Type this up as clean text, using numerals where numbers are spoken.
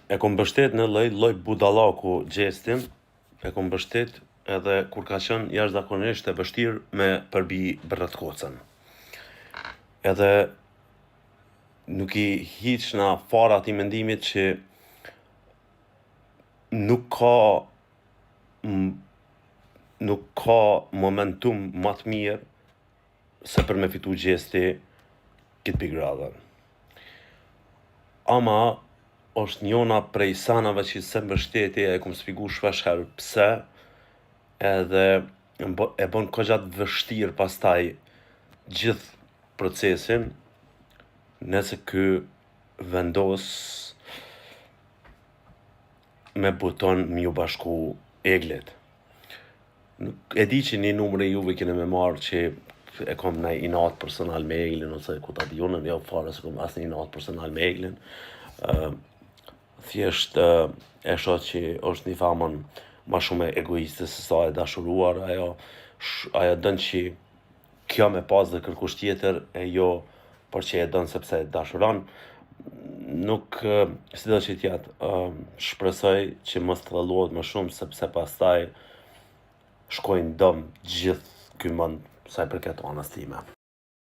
E kom mbështet në lloj budallaku gjestin, e kom mbështet edhe kur ka qenë jashtëzakonisht e vështirë me përbi bërratkocën. Edhe nuk i hiq në fara ati mendimit që nuk ka momentum më të mirë se për me fitu gjesti këtë Big Brother. Ama është njona prej sanave që se mbështetje e kom sfigu shpesh herë pse, edhe e bon kogja të vështirë pastaj gjithë procesin nëse ky vendos me buton m'ju bashku eglit. E di që një numër e juve kene me marrë që e kom në inat personal me eglin, ose ku ta di unën, jo fare se kom asë një inat personal me eglin. Thjesht e shoh që është një famën ma shumë egoiste se sa e dashuruar, ajo dën që kjo me pas dhe kërkush tjetër e jo por që e dën sepse e dashuron. Nuk, si do që tjetë, shpresoj që mos të thellohet më shumë sepse pastaj shkojnë dëm gjithë ky mend sa i përket anës time.